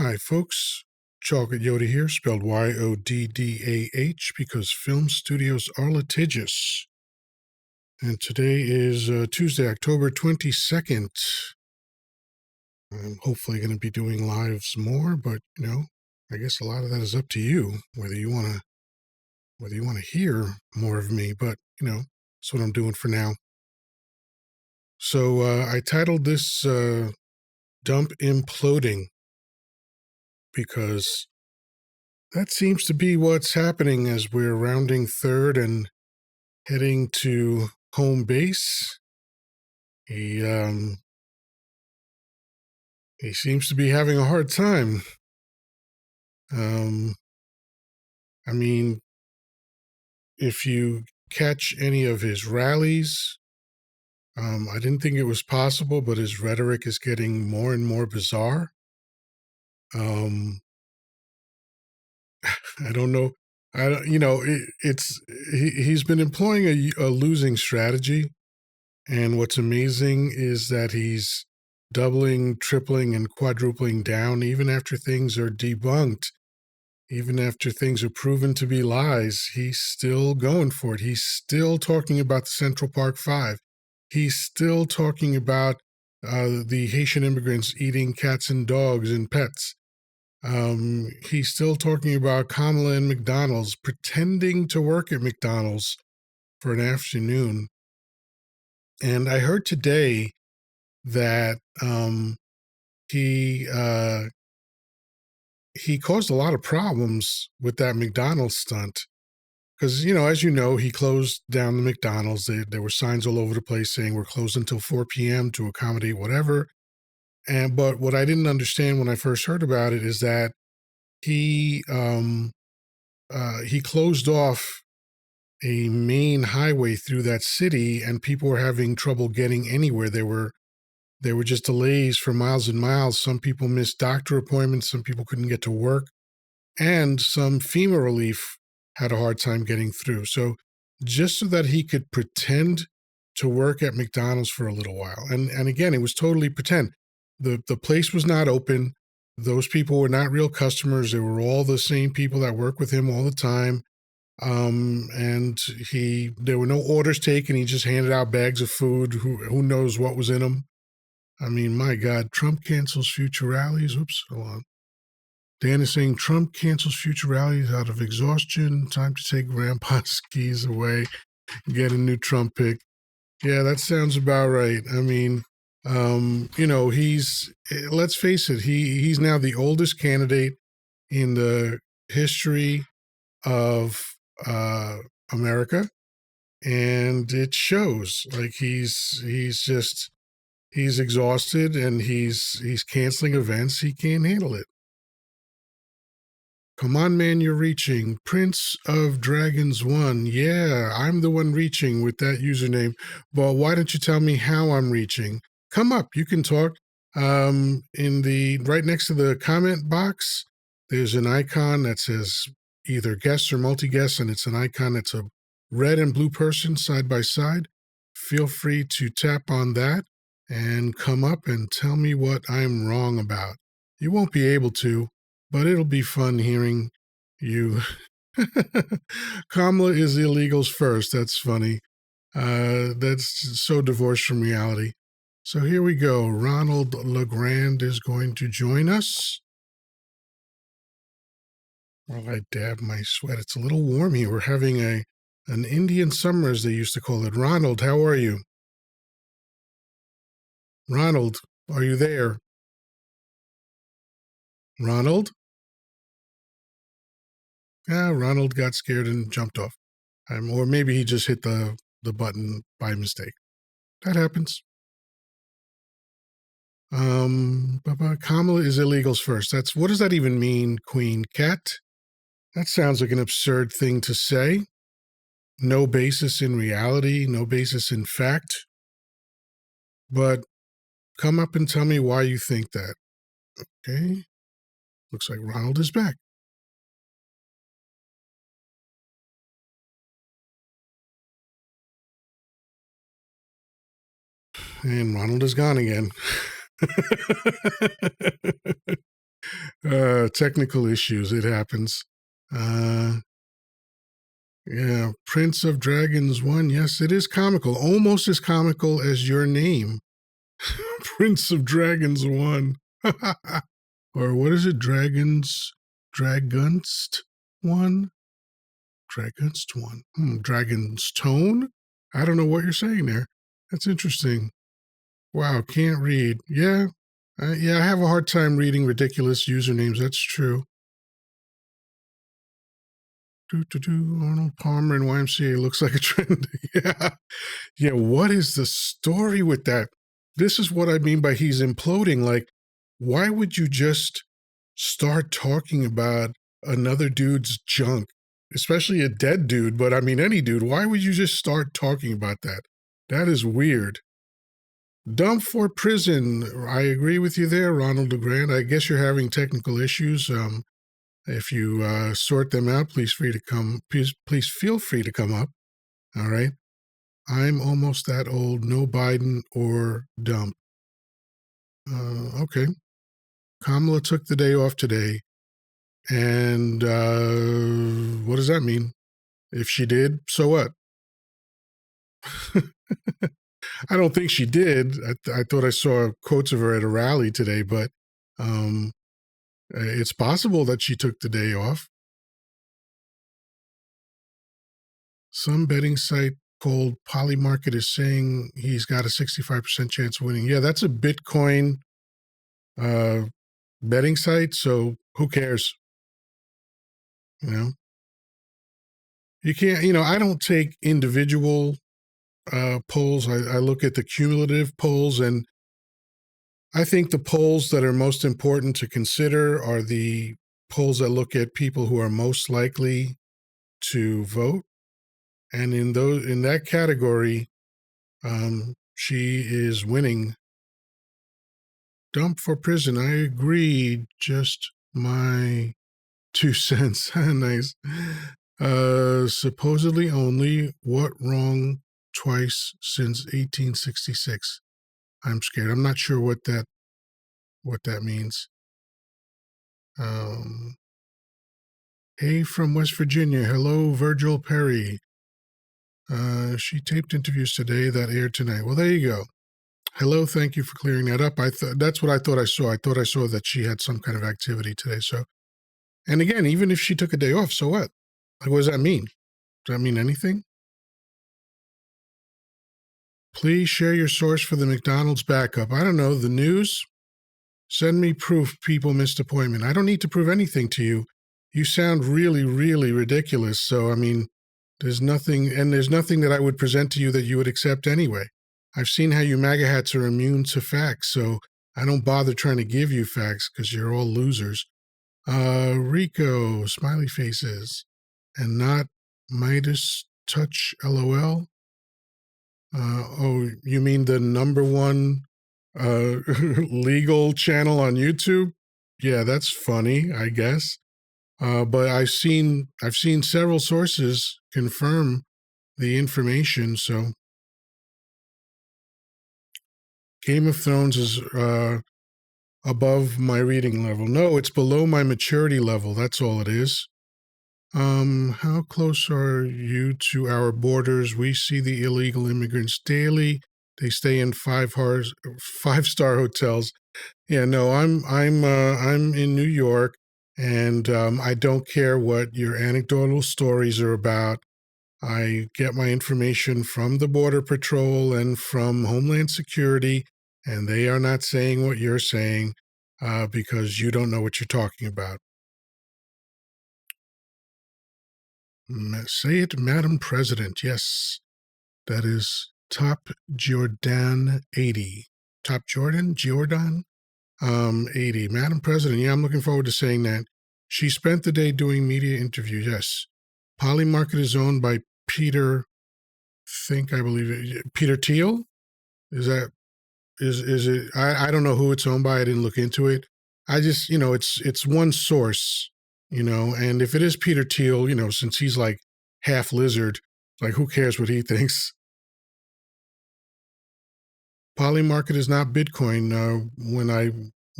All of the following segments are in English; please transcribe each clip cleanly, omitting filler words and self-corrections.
Hi, folks. Chocolate Yoddah here, spelled Yoddah, because film studios are litigious. And today is Tuesday, October 22nd. I'm hopefully going to be doing lives more, but I guess a lot of that is up to you, whether you want to hear more of me. But that's what I'm doing for now. So I titled this "Dump Imploding" because that seems to be what's happening as we're rounding third and heading to home base. He seems to be having a hard time. I mean, if you catch any of his rallies, I didn't think it was possible, but his rhetoric is getting more and more bizarre. I don't know. He's been employing a losing strategy. And what's amazing is that he's doubling, tripling, and quadrupling down even after things are debunked, even after things are proven to be lies. He's still going for it. He's still talking about the Central Park Five. He's still talking about the Haitian immigrants eating cats and dogs and pets. He's still talking about Kamala and McDonald's, pretending to work at McDonald's for an afternoon. And I heard today that he caused a lot of problems with that McDonald's stunt. Because, as you know, he closed down the McDonald's. There were signs all over the place saying we're closed until 4 p.m. to accommodate whatever. But what I didn't understand when I first heard about it is that he closed off a main highway through that city, and people were having trouble getting anywhere. There were just delays for miles and miles. Some people missed doctor appointments. Some people couldn't get to work. And some FEMA relief had a hard time getting through. So just so that he could pretend to work at McDonald's for a little while. And again, it was totally pretend. The place was not open. Those people were not real customers. They were all the same people that work with him all the time. And there were no orders taken. He just handed out bags of food. Who knows what was in them? I mean, my God, Trump cancels future rallies. Oops, hold on. Dan is saying Trump cancels future rallies out of exhaustion. Time to take grandpa's skis away, get a new Trump pick. Yeah, that sounds about right. I mean, let's face it, he's now the oldest candidate in the history of America. And it shows. Like he's exhausted and he's canceling events. He can't handle it. Come on, man, you're reaching. Prince of Dragons 1. Yeah, I'm the one reaching with that username. But why don't you tell me how I'm reaching? Come up, you can talk. Right next to the comment box, there's an icon that says either guest or multi-guest, and it's an icon that's a red and blue person side by side. Feel free to tap on that and come up and tell me what I'm wrong about. You won't be able to, but it'll be fun hearing you. Kamala is illegals first. That's funny. That's so divorced from reality. So here we go. Ronald LeGrand is going to join us. While I dab my sweat. It's a little warm here. We're having an Indian summer, as they used to call it. Ronald, how are you? Ronald, are you there? Ronald? Yeah, Ronald got scared and jumped off. Or maybe he just hit the button by mistake. That happens. Kamala is illegals first. What does that even mean, Queen Cat? That sounds like an absurd thing to say. No basis in reality, no basis in fact. But come up and tell me why you think that. Okay. Looks like Ronald is back. And Ronald is gone again. Technical issues. It happens. Uh, yeah. Prince of Dragons 1. Yes, it is comical. Almost as comical as your name. Prince of Dragons 1. Or what is it? Dragonst 1? Dragonst 1. Dragon's Tone? I don't know what you're saying there. That's interesting. Wow, can't read. Yeah. Yeah, I have a hard time reading ridiculous usernames. That's true. Arnold Palmer and YMCA looks like a trend. Yeah. Yeah, what is the story with that? This is what I mean by he's imploding. Like, why would you just start talking about another dude's junk, especially a dead dude, but I mean, any dude? Why would you just start talking about that? That is weird. Dump for prison. I agree with you there, Ronald LeGrand. I guess you're having technical issues. If you sort them out, please feel free to come up. All right. I'm almost that old. No Biden or dump. Okay. Kamala took the day off today. And what does that mean? If she did, so what? I don't think she did. I thought I saw quotes of her at a rally today, but it's possible that she took the day off. Some betting site called Polymarket is saying he's got a 65% chance of winning. Yeah, that's a Bitcoin betting site, so who cares? You know, you can't. I don't take individual polls. I look at the cumulative polls, and I think the polls that are most important to consider are the polls that look at people who are most likely to vote, and in that category, she is winning. Dump for prison. I agree. Just my 2 cents. Nice. Supposedly only what wrong twice since 1866. I'm scared. I'm not sure what that means. Hey from West Virginia. Hello, Virgil Perry. She taped interviews today that aired tonight. Well, there you go. Hello, thank you for clearing that up. That's what I thought I saw. I thought I saw that she had some kind of activity today. So, and again, even if she took a day off, so what? Like, what does that mean? Does that mean anything? Please share your source for the McDonald's backup. I don't know, the news? Send me proof people missed appointment. I don't need to prove anything to you. You sound really, really ridiculous. So, I mean, there's nothing that I would present to you that you would accept anyway. I've seen how you MAGA hats are immune to facts, so I don't bother trying to give you facts because you're all losers. Rico, smiley faces, and not Midas Touch LOL. Oh, you mean the number one legal channel on YouTube? Yeah, that's funny, I guess. But I've seen several sources confirm the information. So Game of Thrones is above my reading level. No, it's below my maturity level. That's all it is. How close are you to our borders? We see the illegal immigrants daily. They stay in five-star hotels. Yeah, no, I'm in New York, and I don't care what your anecdotal stories are about. I get my information from the Border Patrol and from Homeland Security, and they are not saying what you're saying because you don't know what you're talking about. Say it, Madam President. Yes, that is Top Jordan 80. Top Jordan? 80. Madam President, yeah, I'm looking forward to saying that. She spent the day doing media interviews, yes. Polymarket is owned by Peter Thiel? Is it? I don't know who it's owned by. I didn't look into it. I just, it's one source, and if it is Peter Thiel, since he's like half lizard, like who cares what he thinks? Polymarket is not Bitcoin.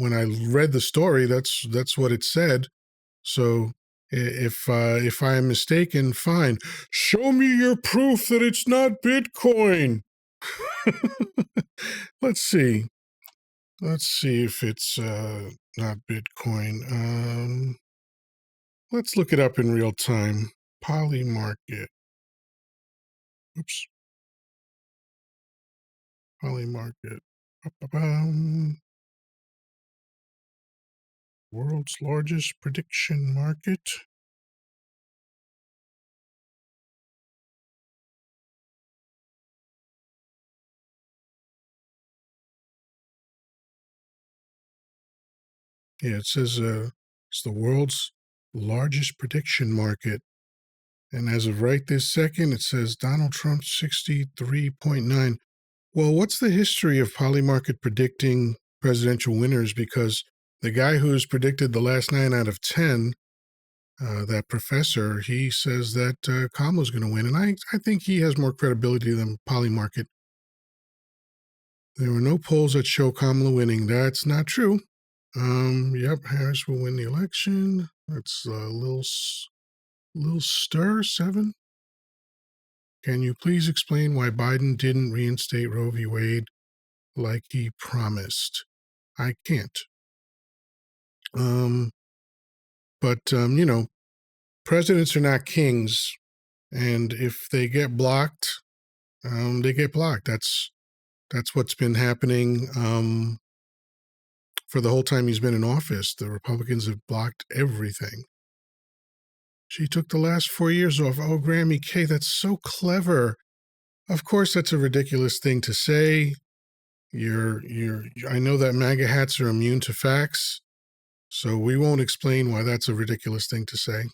when I read the story, that's what it said. So if I am mistaken, fine. Show me your proof that it's not Bitcoin. Let's see. Let's see if it's not Bitcoin. Let's look it up in real time. Polymarket. Oops. Polymarket. Ba-ba-bum. World's largest prediction market. Yeah, it says it's the world's largest prediction market. And as of right this second, it says Donald Trump 63.9. Well, what's the history of Polymarket predicting presidential winners? Because the guy who's predicted the last 9 out of 10, that professor, he says that Kamala's going to win. And I think he has more credibility than Polymarket. There were no polls that show Kamala winning. That's not true. Yep, Harris will win the election. That's a little stir 7. Can you please explain why Biden didn't reinstate Roe v. Wade like he promised? I can't. But presidents are not kings, and if they get blocked, they get blocked. That's what's been happening for the whole time he's been in office. The Republicans have blocked everything. She took the last 4 years off. Oh, Grammy K, that's so clever. Of course, that's a ridiculous thing to say. I know that MAGA hats are immune to facts, so we won't explain why that's a ridiculous thing to say.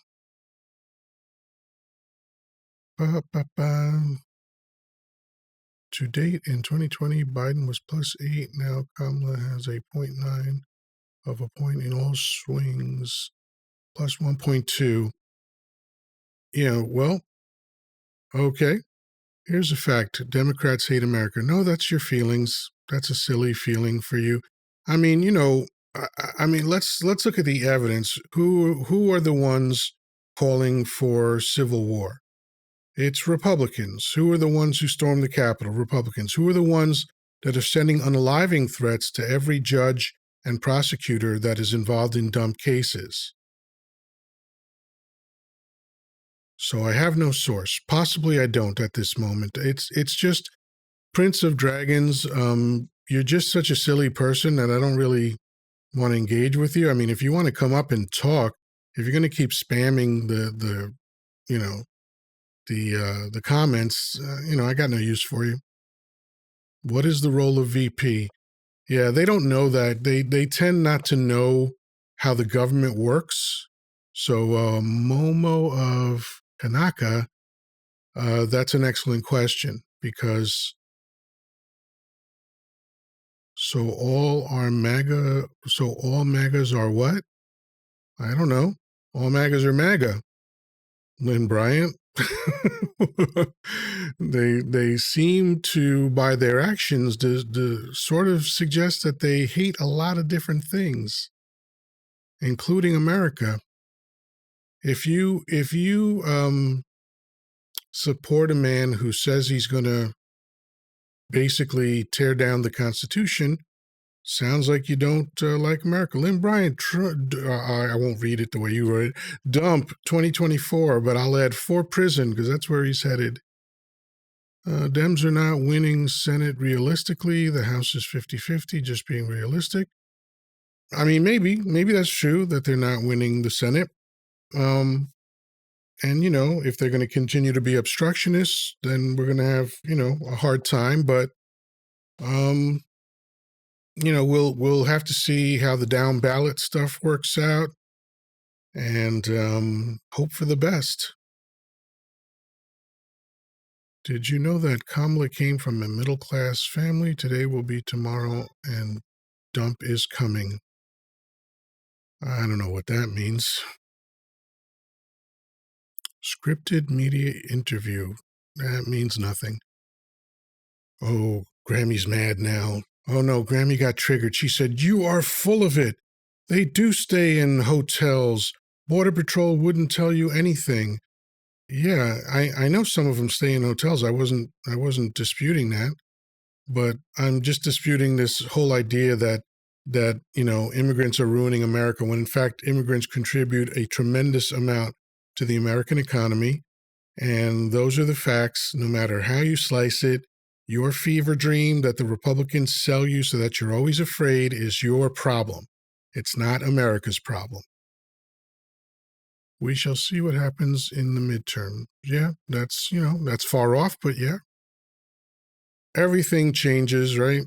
Ba-ba-ba. To date, in 2020, Biden was +8. Now Kamala has a 0.9 of a point in all swings, plus 1.2. Yeah, well, okay. Here's a fact. Democrats hate America. No, that's your feelings. That's a silly feeling for you. I mean, let's look at the evidence. Who are the ones calling for civil war? It's Republicans. Who are the ones who stormed the Capitol? Republicans. Who are the ones that are sending unaliving threats to every judge and prosecutor that is involved in dumb cases? So I have no source. Possibly I don't at this moment. It's just Prince of Dragons. You're just such a silly person that I don't really want to engage with you. I mean, if you want to come up and talk, if you're going to keep spamming the comments, I got no use for you. What is the role of VP? Yeah, they don't know that. They tend not to know how the government works. So Momo of Kanaka, that's an excellent question because all MAGAs are what? I don't know. All MAGAs are MAGA. Lynn Bryant. they seem to, by their actions, to sort of suggest that they hate a lot of different things, including America. If you support a man who says he's going to basically tear down the Constitution, sounds like you don't like America. Lynn Bryant, I won't read it the way you wrote it. Dump 2024, but I'll add for prison because that's where he's headed. Dems are not winning Senate realistically. The House is 50-50, just being realistic. I mean, maybe that's true that they're not winning the Senate. And, if they're going to continue to be obstructionists, then we're going to have, a hard time. But, we'll have to see how the down ballot stuff works out and hope for the best. Did you know that Kamala came from a middle-class family? Today will be tomorrow, and dump is coming. I don't know what that means. Scripted media interview. That means nothing. Oh, Grammy's mad now. Oh no, Grammy got triggered. She said, "You are full of it. They do stay in hotels. Border Patrol wouldn't tell you anything." Yeah, I know some of them stay in hotels. I wasn't disputing that, but I'm just disputing this whole idea that immigrants are ruining America when in fact immigrants contribute a tremendous amount to the American economy. And those are the facts, no matter how you slice it. Your fever dream that the Republicans sell you so that you're always afraid is your problem. It's not America's problem. We shall see what happens in the midterm. Yeah, that's far off, but yeah, everything changes, right?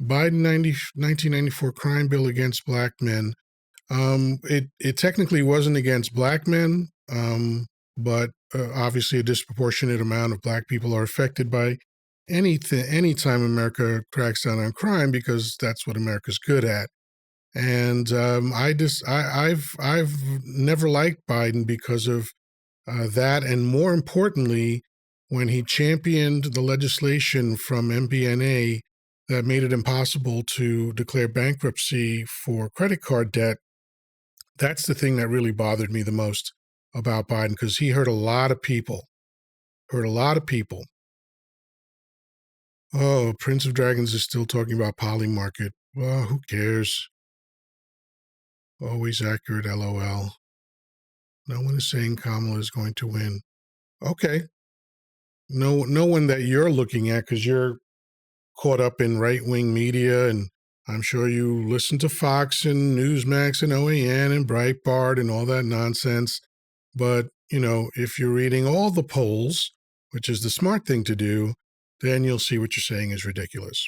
Biden 1994 crime bill against black men. It technically wasn't against black men, but obviously a disproportionate amount of black people are affected by anything anytime America cracks down on crime because that's what America's good at. And I've never liked Biden because of that, and more importantly, when he championed the legislation from MBNA that made it impossible to declare bankruptcy for credit card debt. That's the thing that really bothered me the most about Biden because he hurt a lot of people. Hurt a lot of people. Oh, Prince of Dragons is still talking about Poly Market. Well, who cares? Always accurate, LOL. No one is saying Kamala is going to win. Okay. No one that you're looking at because you're caught up in right-wing media, and I'm sure you listen to Fox and Newsmax and OAN and Breitbart and all that nonsense. But, if you're reading all the polls, which is the smart thing to do, then you'll see what you're saying is ridiculous.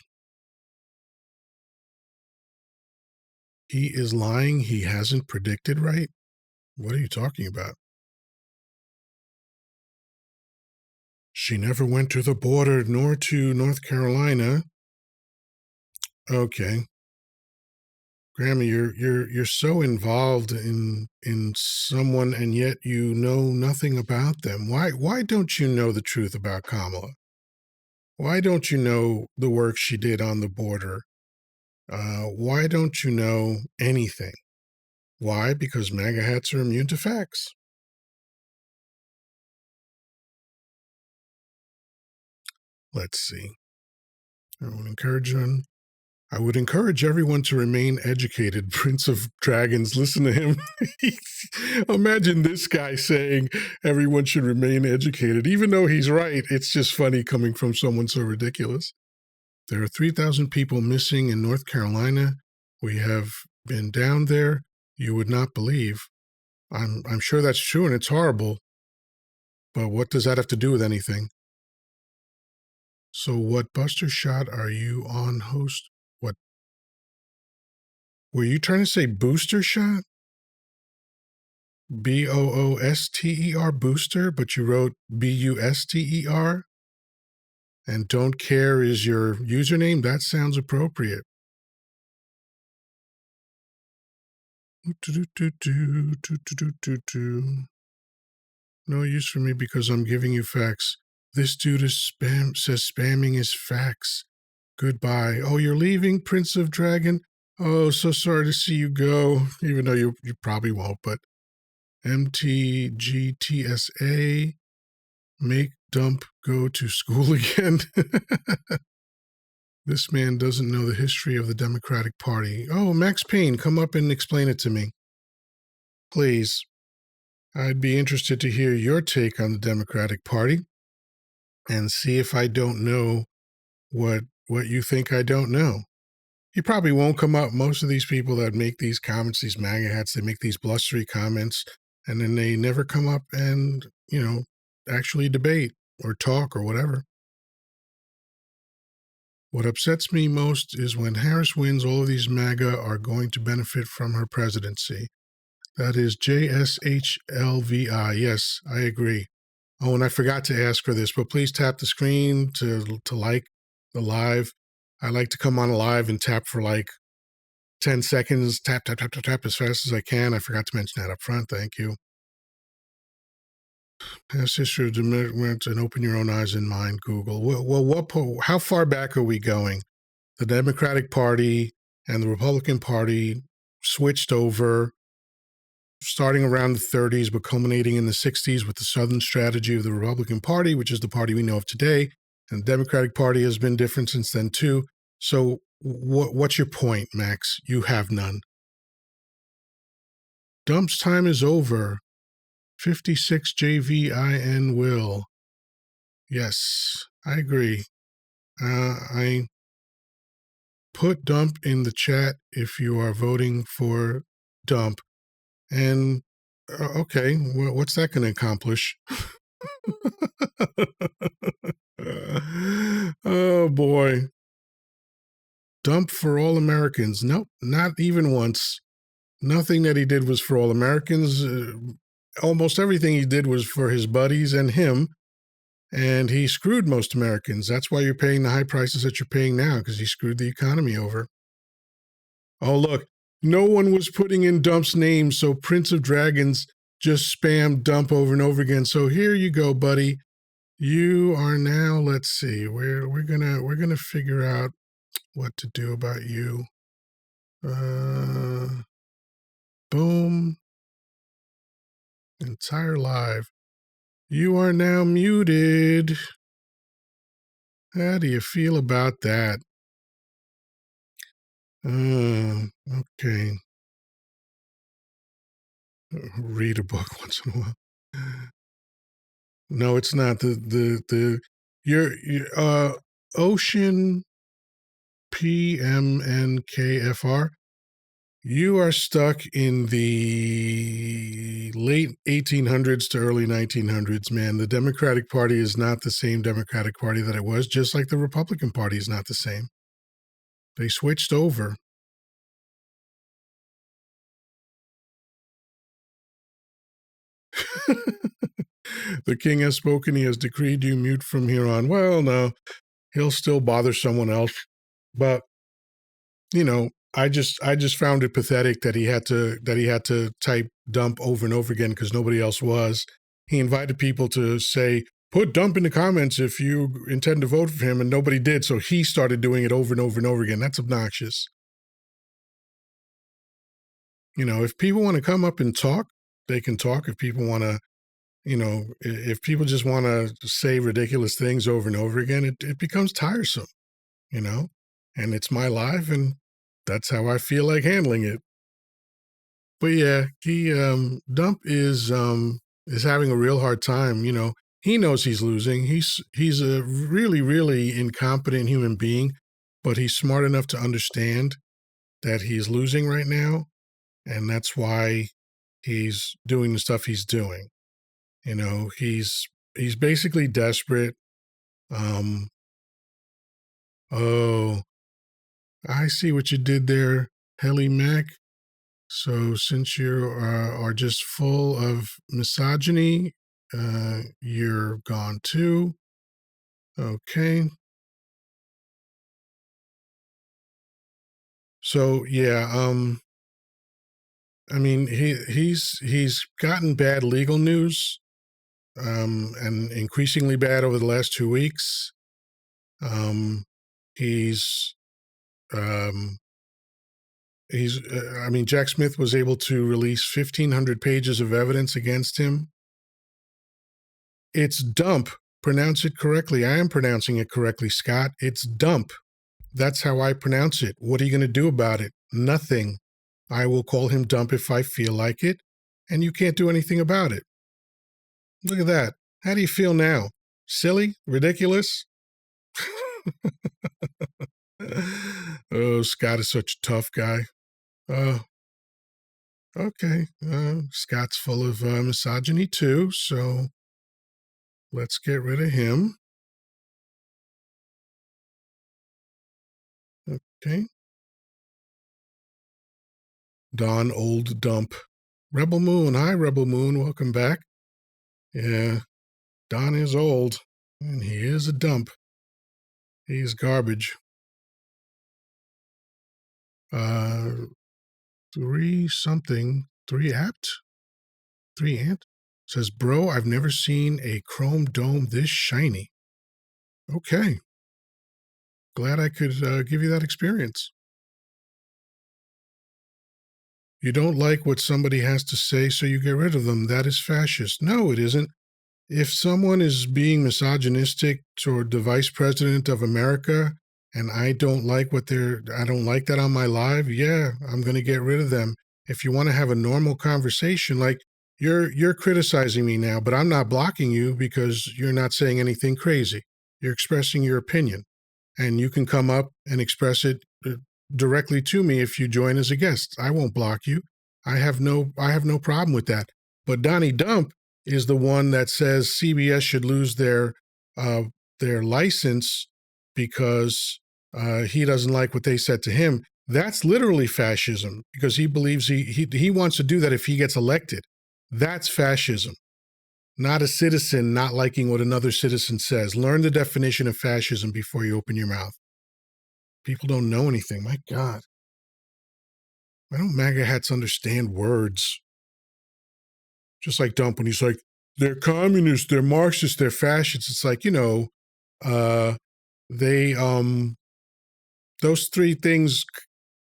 He is lying. He hasn't predicted right. What are you talking about? She never went to the border nor to North Carolina. Okay. Grammy, you're so involved in someone and yet you know nothing about them. Why don't you know the truth about Kamala? Why don't you know the work she did on the border? Why don't you know anything? Why? Because MAGA hats are immune to facts. Let's see. I would encourage everyone to remain educated. Prince of Dragons, listen to him. Imagine this guy saying everyone should remain educated. Even though he's right, it's just funny coming from someone so ridiculous. There are 3,000 people missing in North Carolina. We have been down there. You would not believe. I'm sure that's true and it's horrible. But what does that have to do with anything? So what Buster shot are you on, host? What? Were you trying to say booster shot? Booster, booster, but you wrote Buster? And don't care is your username? That sounds appropriate. No use for me because I'm giving you facts. This dude says spamming is facts. Goodbye. Oh, you're leaving, Prince of Dragon? Oh, so sorry to see you go, even though you probably won't, but MTGTSA, make dump go to school again. This man doesn't know the history of the Democratic Party. Oh, Max Payne, come up and explain it to me. Please. I'd be interested to hear your take on the Democratic Party and see if I don't know what you think I don't know. He probably won't come up. Most of these people that make these comments, these MAGA hats, they make these blustery comments, and then they never come up and, actually debate or talk or whatever. What upsets me most is when Harris wins, all of these MAGA are going to benefit from her presidency. That is JSHLVI. Yes, I agree. Oh, and I forgot to ask for this, but please tap the screen to like the live. I like to come on live and tap for like 10 seconds, tap, tap, tap, tap, tap as fast as I can. I forgot to mention that up front. Thank you. Past history of Democrats and open your own eyes and mind, Google. How far back are we going? The Democratic Party and the Republican Party switched over starting around the 30s, but culminating in the 60s with the Southern strategy of the Republican Party, which is the party we know of today. And the Democratic Party has been different since then, too. So, what's your point, Max? You have none. Dump's time is over. 56 JVIN will. Yes, I agree. I put Dump in the chat if you are voting for Dump. And okay, what's that going to accomplish? Oh boy. Dump for all Americans. Nope, not even once. Nothing that he did was for all Americans. Almost everything he did was for his buddies and him. And he screwed most Americans. That's why you're paying the high prices that you're paying now, because he screwed the economy over. Oh, look, no one was putting in Dump's name, so Prince of Dragons just spammed Dump over and over again. So here you go, buddy. You are now, let's see, we're gonna figure out what to do about you. Boom. Entire live. You are now muted. How do you feel about that? Okay. Read a book once in a while. No, it's not. Your Ocean PMNKFR. You are stuck in the late 1800s to early 1900s, man. The Democratic Party is not the same Democratic Party that it was, just like the Republican Party is not the same. They switched over. The king has spoken. He has decreed you mute from here on. Well, no, he'll still bother someone else. But, you know, I just found it pathetic that he had to type Dump over and over again because nobody else was. He invited people to say, put Dump in the comments if you intend to vote for him, and nobody did. So he started doing it over and over and over again. That's obnoxious. You know, if people want to come up and talk, they can talk. If people want to, you know, if people just want to say ridiculous things over and over again, it becomes tiresome, you know, and it's my life and that's how I feel like handling it. But yeah, he Dump is having a real hard time. You know, he knows he's losing. He's a really really incompetent human being, but he's smart enough to understand that he's losing right now, and that's why he's doing the stuff he's doing. You know, he's basically desperate. Oh, I see what you did there, Helly Mac. So since you are just full of misogyny, you're gone too. Okay. So yeah, I mean he's gotten bad legal news, and increasingly bad over the last 2 weeks. He's um, I mean, Jack Smith was able to release 1,500 pages of evidence against him. It's Dump. Pronounce it correctly. I am pronouncing it correctly, Scott. It's Dump. That's how I pronounce it. What are you going to do about it? Nothing. I will call him Dump if I feel like it, and you can't do anything about it. Look at that. How do you feel now? Silly? Ridiculous? Oh, Scott is such a tough guy. Okay. Scott's full of misogyny too, so let's get rid of him. Okay. Don Old Dump. Rebel Moon. Hi, Rebel Moon. Welcome back. Yeah, Don is old, and he is a dump. He's garbage. Three something. Three apt? Three ant? Says, bro, I've never seen a chrome dome this shiny. Okay. Glad I could give you that experience. You don't like what somebody has to say, so you get rid of them. That is fascist. No, it isn't. If someone is being misogynistic toward the vice president of America and I don't like I don't like that on my live, yeah, I'm going to get rid of them. If you want to have a normal conversation, like you're criticizing me now, but I'm not blocking you because you're not saying anything crazy. You're expressing your opinion and you can come up and express it directly to me if you join as a guest. I won't block you. I have no problem with that. But Donnie Dump is the one that says CBS should lose uh, their license because he doesn't like what they said to him. That's literally fascism because he believes he wants to do that if he gets elected. That's fascism, not a citizen not liking what another citizen says. Learn the definition of fascism before you open your mouth. People don't know anything. My God. Why don't MAGA hats understand words? Just like Dump when he's like, they're communists, they're Marxists, they're fascists. It's like, uh, they, those three things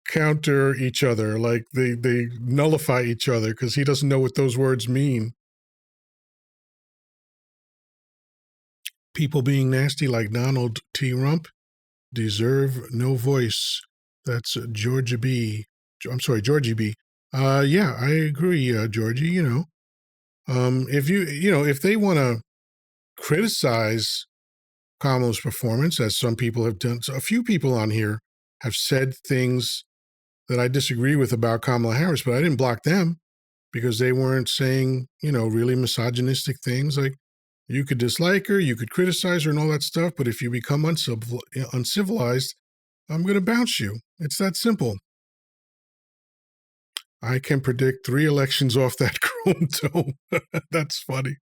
counter each other. Like they nullify each other because he doesn't know what those words mean. People being nasty like Donald T. Rump deserve no voice. That's Georgia B. I'm sorry, Georgie B. Yeah, I agree, Georgie. If they want to criticize Kamala's performance, as some people have done, so a few people on here have said things that I disagree with about Kamala Harris, but I didn't block them because they weren't saying, really misogynistic things. Like you could dislike her, you could criticize her and all that stuff, but if you become uncivilized, I'm going to bounce you. It's that simple. I can predict 3 elections off that chrome dome. That's funny.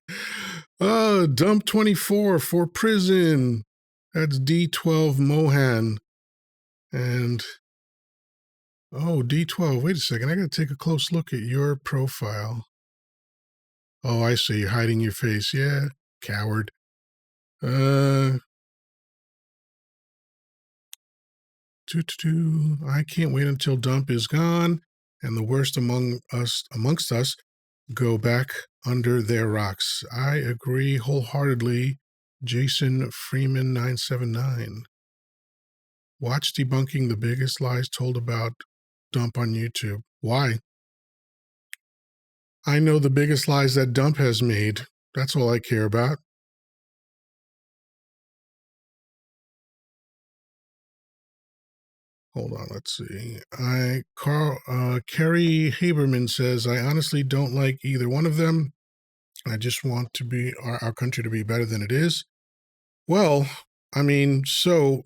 Dump 24 for prison. That's D12 Mohan. And, D12. Wait a second. I got to take a close look at your profile. Oh, I see. You're hiding your face. Yeah, coward. I can't wait until Dump is gone and the worst amongst us go back under their rocks. I agree wholeheartedly. Jason Freeman 979. Watch debunking the biggest lies told about Dump on YouTube. Why? I know the biggest lies that Dump has made. That's all I care about. Hold on, let's see. Carrie Haberman says, I honestly don't like either one of them. I just want to be our country to be better than it is. Well, I mean, so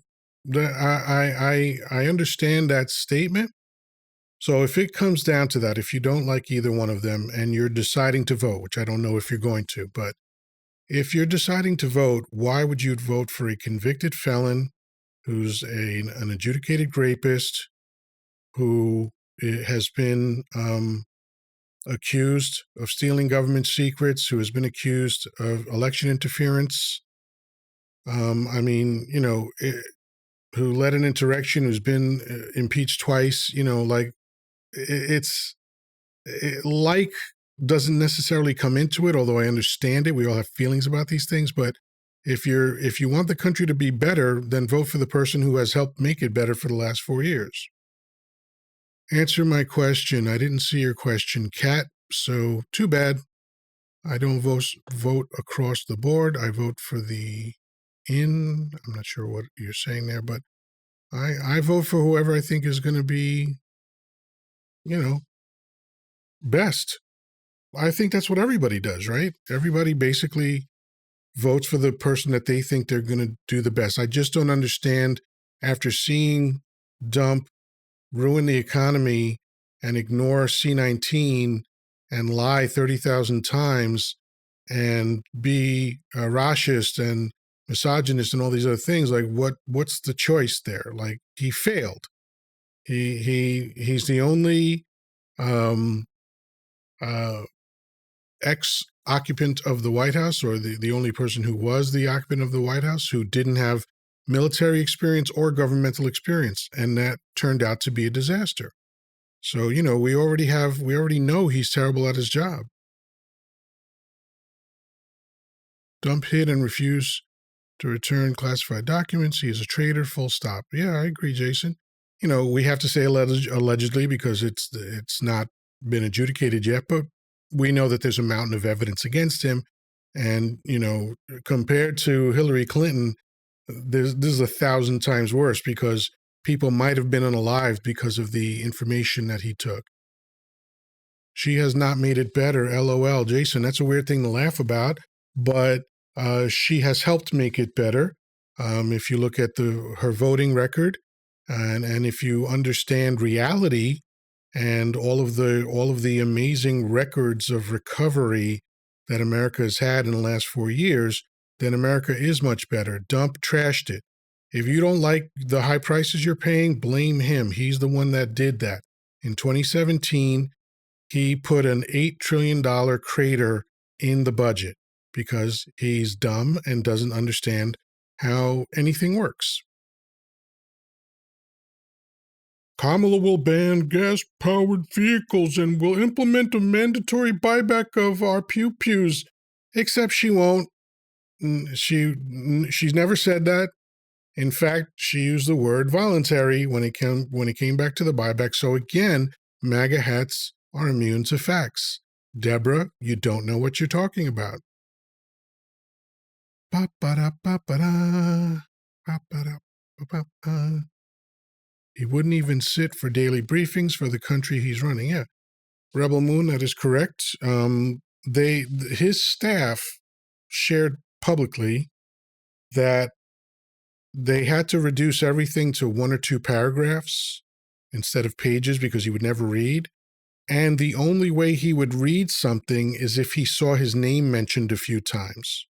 I understand that statement. So if it comes down to that, if you don't like either one of them and you're deciding to vote, which I don't know if you're going to, but if you're deciding to vote, why would you vote for a convicted felon who's an adjudicated rapist who has been accused of stealing government secrets, who has been accused of election interference? Who led an insurrection, who's been impeached twice, it's like doesn't necessarily come into it, although I understand it. We all have feelings about these things, but if you want the country to be better, then vote for the person who has helped make it better for the last 4 years. Answer my question. I didn't see your question, Kat, so too bad. I don't vote across the board. I vote for I'm not sure what you're saying there, but I vote for whoever I think is going to be, best. I think that's what everybody does, right? Everybody basically votes for the person that they think they're going to do the best. I just don't understand after seeing Dump ruin the economy and ignore C19 and lie 30,000 times and be a racist and misogynist and all these other things. Like what's the choice there? Like he failed. He's the only ex occupant of the White House, or the only person who was the occupant of the White House who didn't have military experience or governmental experience. And that turned out to be a disaster. So, we already know he's terrible at his job. Dump hid and refused to return classified documents. He is a traitor, full stop. Yeah, I agree, Jason. We have to say allegedly because it's not been adjudicated yet, but we know that there's a mountain of evidence against him. And, compared to Hillary Clinton, this is 1,000 times worse because people might have been unalived because of the information that he took. She has not made it better. LOL. Jason, that's a weird thing to laugh about, but she has helped make it better. If you look at her voting record, and if you understand reality and all of the amazing records of recovery that America has had in the last 4 years, then America is much better. Dump trashed it. If you don't like the high prices you're paying, blame him. He's the one that did that. In 2017, he put an $8 trillion crater in the budget because he's dumb and doesn't understand how anything works. Kamala will ban gas-powered vehicles and will implement a mandatory buyback of our pew-pews, except she won't. She's never said that. In fact, she used the word voluntary when it came back to the buyback. So again, MAGA hats are immune to facts. Deborah, you don't know what you're talking about. He wouldn't even sit for daily briefings for the country he's running. Yeah, Rebel Moon, that is correct. His staff shared publicly that they had to reduce everything to 1 or 2 paragraphs instead of pages because he would never read. And the only way he would read something is if he saw his name mentioned a few times.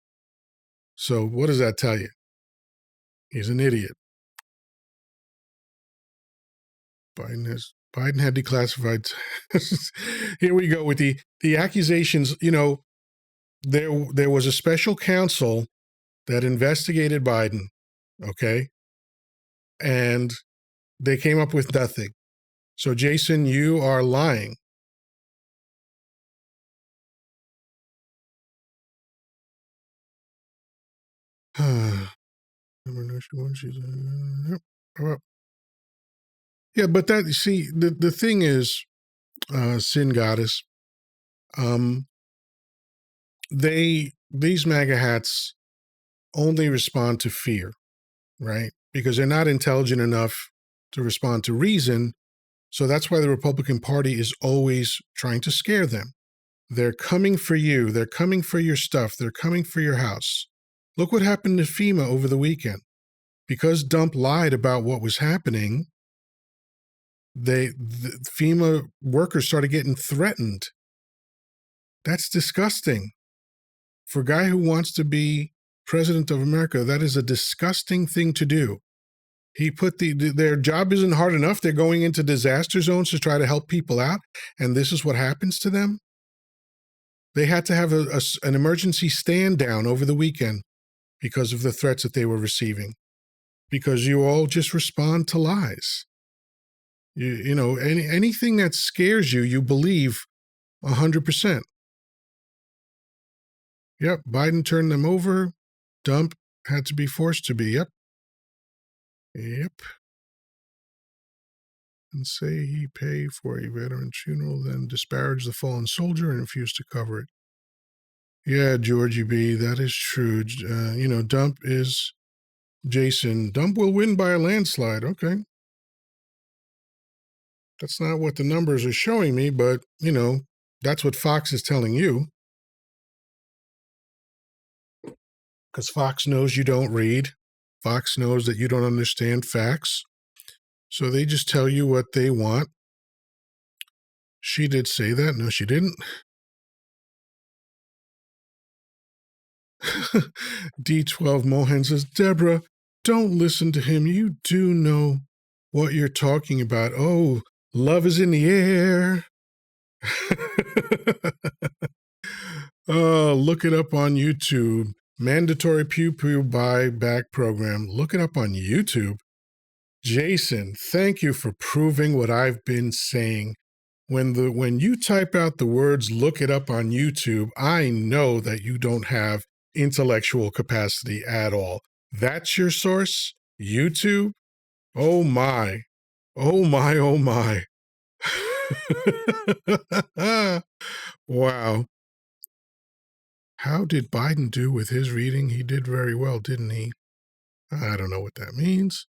So what does that tell you? He's an idiot. Biden had declassified. Here we go with the accusations. There was a special counsel that investigated Biden, okay? And they came up with nothing. So, Jason, you are lying. Yeah, but the thing is, Sin Goddess, these MAGA hats only respond to fear, right? Because they're not intelligent enough to respond to reason. So that's why the Republican Party is always trying to scare them. They're coming for you. They're coming for your stuff. They're coming for your house. Look what happened to FEMA over the weekend. Because Dump lied about what was happening, the FEMA workers started getting threatened. That's disgusting. For a guy who wants to be president of America, that is a disgusting thing to do. He put their job isn't hard enough. They're going into disaster zones to try to help people out, and this is what happens to them. They had to have an emergency stand down over the weekend because of the threats that they were receiving. Because you all just respond to lies. Anything that scares you, you believe 100%. Yep, Biden turned them over. Dump had to be forced to be. Yep. And say he paid for a veteran's funeral, then disparaged the fallen soldier and refused to cover it. Yeah, Georgie B., that is true. Dump is Jason. Dump will win by a landslide. Okay. That's not what the numbers are showing me, but, that's what Fox is telling you. Because Fox knows you don't read. Fox knows that you don't understand facts. So they just tell you what they want. She did say that. No, she didn't. D12 Mohan says, Deborah, don't listen to him. You do know what you're talking about. Oh, love is in the air. Look it up on YouTube. Mandatory pew pew buyback program. Look it up on YouTube. Jason, thank you for proving what I've been saying. When you type out the words "look it up on YouTube," I know that you don't have intellectual capacity at all. That's your source? YouTube? Oh my. Oh my, oh my. Wow. How did Biden do with his reading? He did very well, didn't he? I don't know what that means.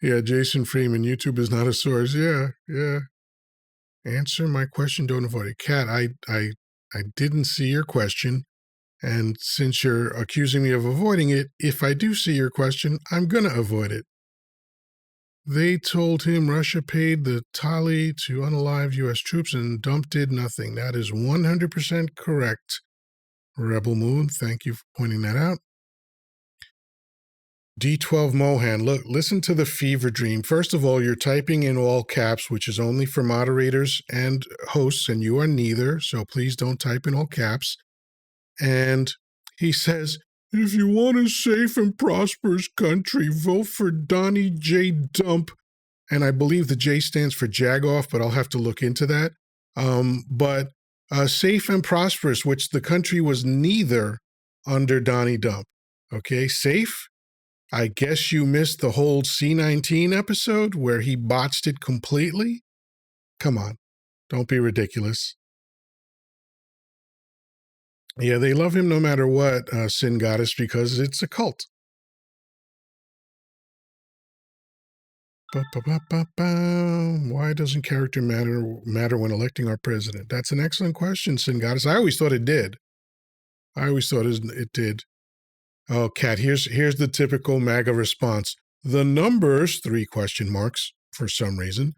Yeah, Jason Freeman, YouTube is not a source. Yeah, yeah. Answer my question, don't avoid it. Kat, I didn't see your question. And since you're accusing me of avoiding it, if I do see your question, I'm going to avoid it. They told him Russia paid the tally to unalive U.S. troops and Dump did nothing. That is 100% correct. Rebel Moon, thank you for pointing that out. D12 Mohan, look, listen to the fever dream. First of all, you're typing in all caps, which is only for moderators and hosts, and you are neither, so please don't type in all caps. And he says, if you want a safe and prosperous country, vote for Donnie J. Dump. And I believe the J stands for Jagoff, but I'll have to look into that. But safe and prosperous, which the country was neither under Donnie Dump. Okay, safe? I guess you missed the whole C-19 episode where he botched it completely? Come on, don't be ridiculous. Yeah, they love him no matter what, Sin Goddess, because it's a cult. Why doesn't character matter when electing our president? That's an excellent question, Sin Goddess. I always thought it did. I always thought it did. Oh, Kat, here's the typical MAGA response. The numbers, 3 question marks, for some reason.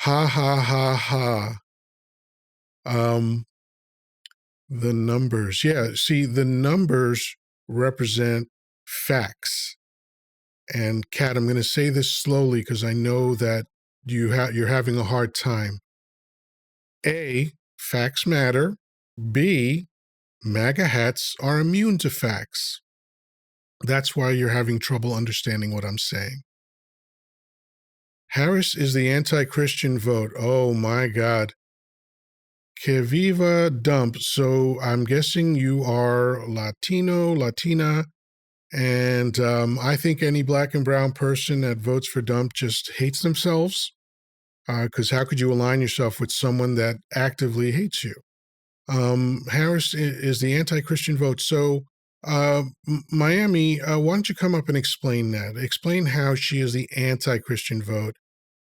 Ha, ha, ha, ha. The numbers. Yeah, see, the numbers represent facts. And Kat, I'm going to say this slowly because I know that you're having a hard time. A, facts matter. B, MAGA hats are immune to facts. That's why you're having trouble understanding what I'm saying. Harris is the anti-Christian vote. Oh my God. Que viva Dump. So I'm guessing you are Latino, Latina, and I think any black and brown person that votes for Dump just hates themselves. Because how could you align yourself with someone that actively hates you? Harris is the anti-Christian vote. So Miami, why don't you come up and explain that? Explain how she is the anti-Christian vote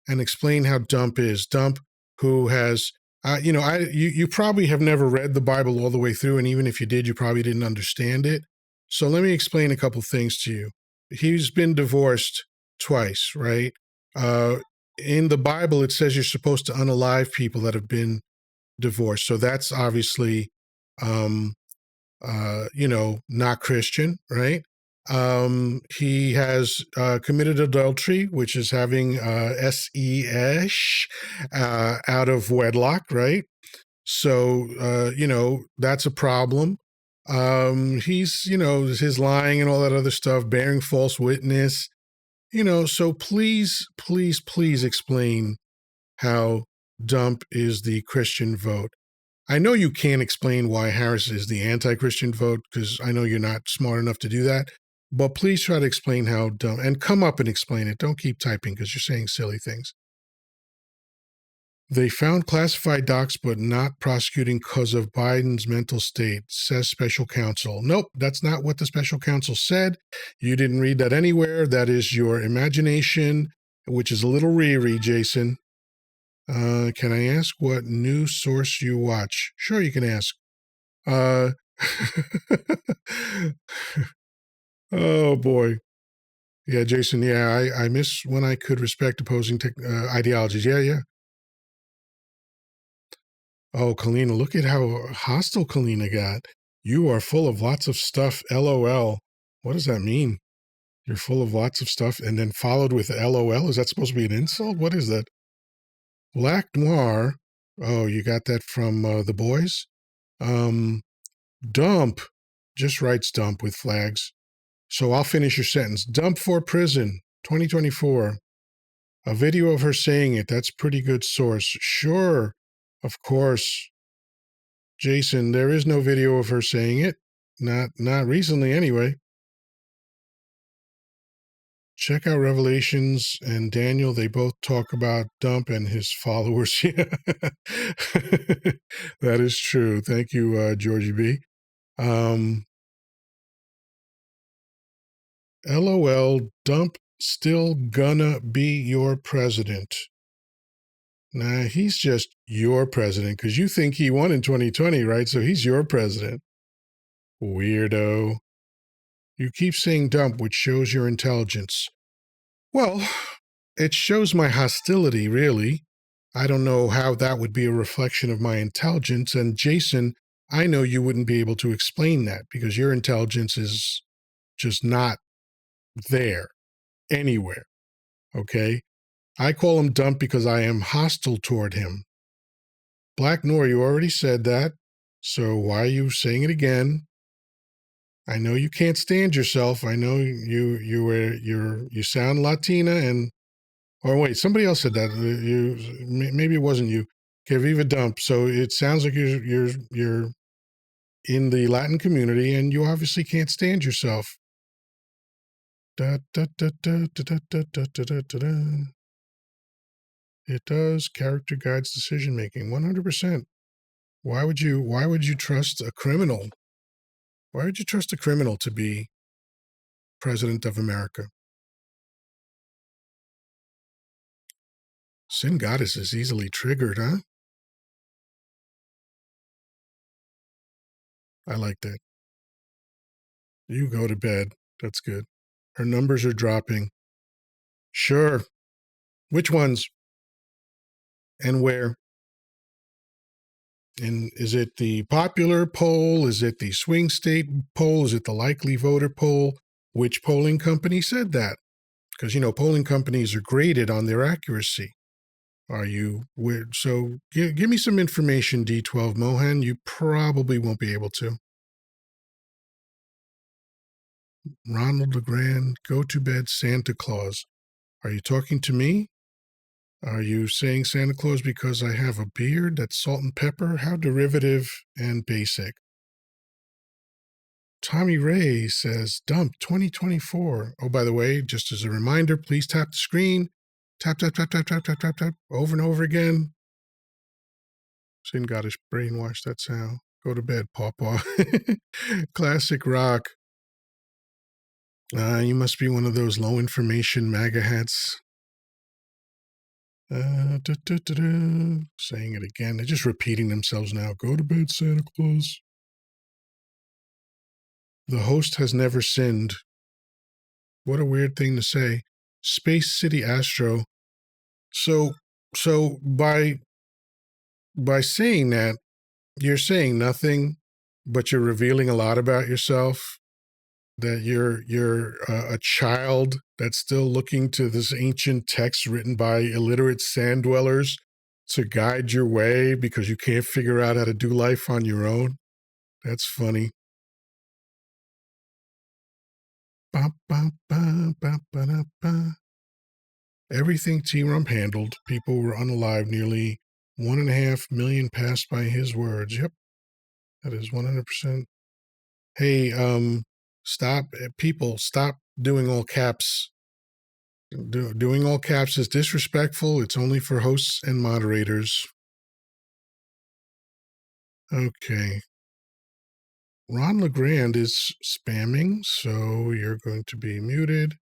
and explain how Dump is. Dump, who has, you probably have never read the Bible all the way through, and even if you did, you probably didn't understand it. So let me explain a couple things to you. He's been divorced twice, right? In the Bible, it says you're supposed to unalive people that have been divorced. So that's obviously, not Christian, right? He has committed adultery, which is having S-E-H out of wedlock, right? So, that's a problem. He's, his lying and all that other stuff, bearing false witness, so please, please, please explain how Dump is the Christian vote. I know you can't explain why Harris is the anti-Christian vote because I know you're not smart enough to do that, but please try to explain how Dump, and come up and explain it. Don't keep typing because you're saying silly things. They found classified docs, but not prosecuting because of Biden's mental state, says special counsel. Nope, that's not what the special counsel said. You didn't read that anywhere. That is your imagination, which is a little reary, Jason. Can I ask what news source you watch? Sure, you can ask. Oh, boy. Yeah, Jason, yeah, I miss when I could respect opposing ideologies. Yeah. Oh, Kalina, look at how hostile Kalina got. You are full of lots of stuff, LOL. What does that mean? You're full of lots of stuff and then followed with LOL? Is that supposed to be an insult? What is that? Black Noir. Oh, you got that from The Boys? Um, Dump just writes dump with flags. So I'll finish your sentence. Dump for prison, 2024. A video of her saying it. That's pretty good source. Sure, of course. Jason, there is no video of her saying it. Not recently anyway. Check out Revelations and Daniel. They both talk about Dump and his followers. Yeah. That is true. Thank you, Georgie B. LOL, Dump still gonna be your president. Nah, he's just your president because you think he won in 2020, right? So he's your president. Weirdo. You keep saying dump, which shows your intelligence. Well, it shows my hostility, really. I don't know how that would be a reflection of my intelligence. And Jason, I know you wouldn't be able to explain that because your intelligence is just not there anywhere. Okay? I call him dump because I am hostile toward him. Black Noor, you already said that. So why are you saying it again? I know you can't stand yourself. I know you sound Latina and or wait, somebody else said that. Maybe it wasn't you. Que viva dump. So it sounds like you're in the Latin community and you obviously can't stand yourself. Da, da, da, da, da, da, da, da, da, da, da. It does. Character guides decision making. 100%. Why would you trust a criminal? Why would you trust a criminal to be president of America? Sin Goddess is easily triggered, huh? I like that. You go to bed. That's good. Her numbers are dropping. Sure. Which ones and where? And is it the popular poll? Is it the swing state poll? Is it the likely voter poll? Which polling company said that? Because, polling companies are graded on their accuracy. Are you weird? So give me some information, D12 Mohan. You probably won't be able to. Ronald LeGrand, go to bed, Santa Claus. Are you talking to me? Are you saying Santa Claus because I have a beard that's salt and pepper? How derivative and basic. Tommy Ray says, dump 2024. Oh, by the way, just as a reminder, please tap the screen. Tap, tap, tap, tap, tap, tap, tap, tap, over and over again. Sin Goddess brainwashed that sound. Go to bed, Pawpaw. Classic rock. You must be one of those low information MAGA hats. Saying it again. They're just repeating themselves now. Go to bed, Santa Claus. The host has never sinned. What a weird thing to say. Space City Astro. So by saying that, you're saying nothing, but you're revealing a lot about yourself. That you're a child that's still looking to this ancient text written by illiterate sand dwellers to guide your way because you can't figure out how to do life on your own. That's funny. Ba, ba, ba, ba, ba, da, ba. Everything T-Rump handled, people were unalive. Nearly 1.5 million passed by his words. Yep, that is 100%. Hey, stop, people, stop doing all caps. Doing all caps is disrespectful. It's only for hosts and moderators. Okay. Ron LeGrand is spamming, so you're going to be muted.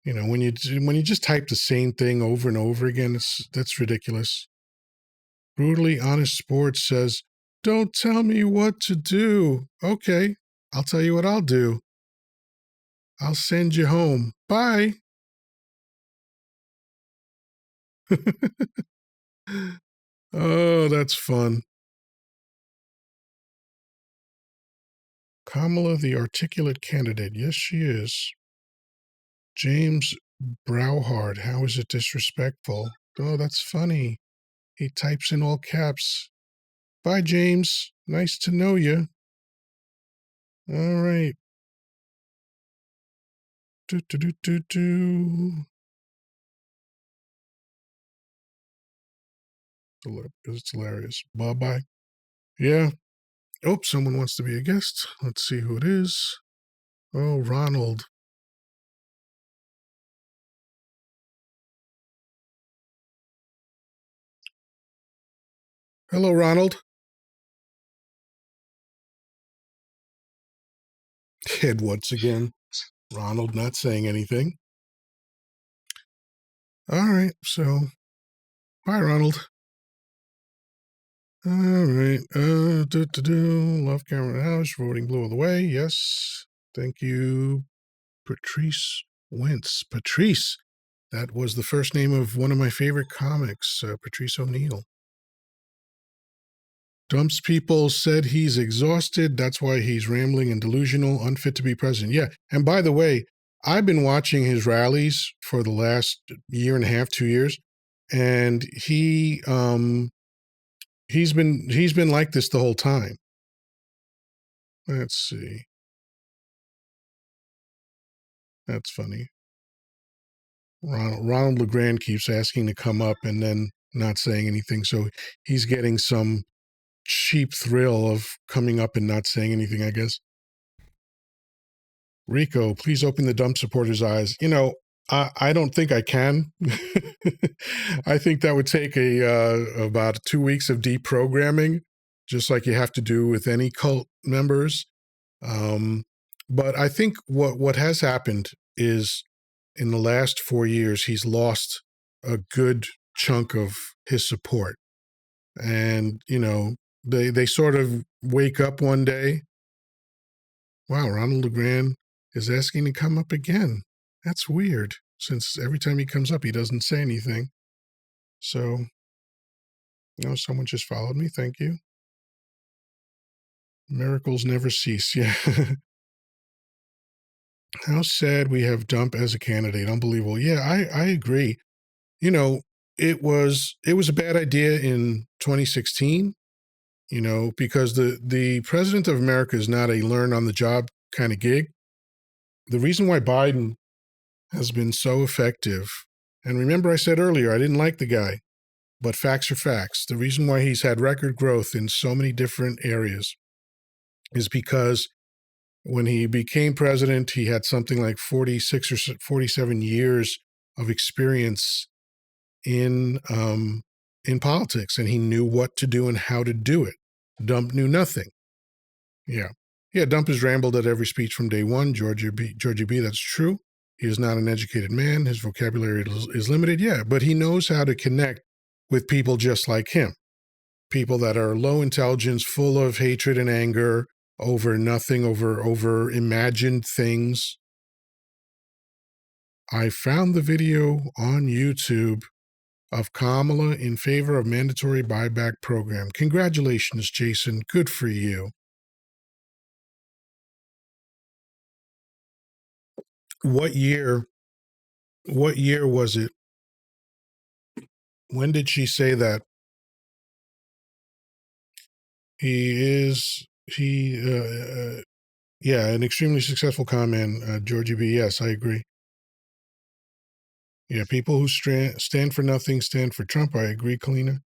When you just type the same thing over and over again, that's ridiculous. Brutally Honest Sports says, don't tell me what to do. Okay, I'll tell you what I'll do. I'll send you home. Bye. Oh, that's fun. Kamala, the articulate candidate. Yes, she is. James Browhard. How is it disrespectful? Oh, that's funny. He types in all caps. Bye, James. Nice to know you. All right. Do, do, do, do, do. It's hilarious. Bye-bye. Yeah. Oh, someone wants to be a guest. Let's see who it is. Oh, Ronald. Hello, Ronald. And once again, Ronald not saying anything. All right, so bye, Ronald. All right. Love Cameron House. Voting blew all the way. Yes. Thank you, Patrice Wentz. Patrice. That was the first name of one of my favorite comics, Patrice O'Neill. Dumps people, said he's exhausted. That's why he's rambling and delusional, unfit to be president. Yeah. And by the way, I've been watching his rallies for the last year and a half, 2 years, and he's been like this the whole time. Let's see. That's funny. Ronald LeGrand keeps asking to come up and then not saying anything. So he's getting some cheap thrill of coming up and not saying anything, I guess. Rico, please open the dump supporter's eyes. I don't think I can. I think that would take about 2 weeks of deprogramming, just like you have to do with any cult members. But I think what has happened is in the last 4 years, he's lost a good chunk of his support. And, they sort of wake up one day. Wow, Ronald LeGrand is asking to come up again. That's weird, since every time he comes up, he doesn't say anything. So, someone just followed me. Thank you. Miracles never cease. Yeah. How sad we have Dump as a candidate. Unbelievable. Yeah, I agree. It was a bad idea in 2016, because the president of America is not a learn on the job kind of gig. The reason why Biden has been so effective, and remember I said earlier, I didn't like the guy, but facts are facts. The reason why he's had record growth in so many different areas is because when he became president, he had something like 46 or 47 years of experience in politics, and he knew what to do and how to do it. Dump knew nothing. Yeah. Dump has rambled at every speech from day one. Georgia B, that's true. He is not an educated man. His vocabulary is limited. Yeah, but he knows how to connect with people just like him. People that are low intelligence, full of hatred and anger over nothing, over imagined things. I found the video on YouTube of Kamala in favor of mandatory buyback program. Congratulations, Jason. Good for you. What year was it? When did she say that? Yeah, an extremely successful con man, Georgie B. Yes, I agree. Yeah, people who stand for nothing stand for Trump. I agree, Kalina.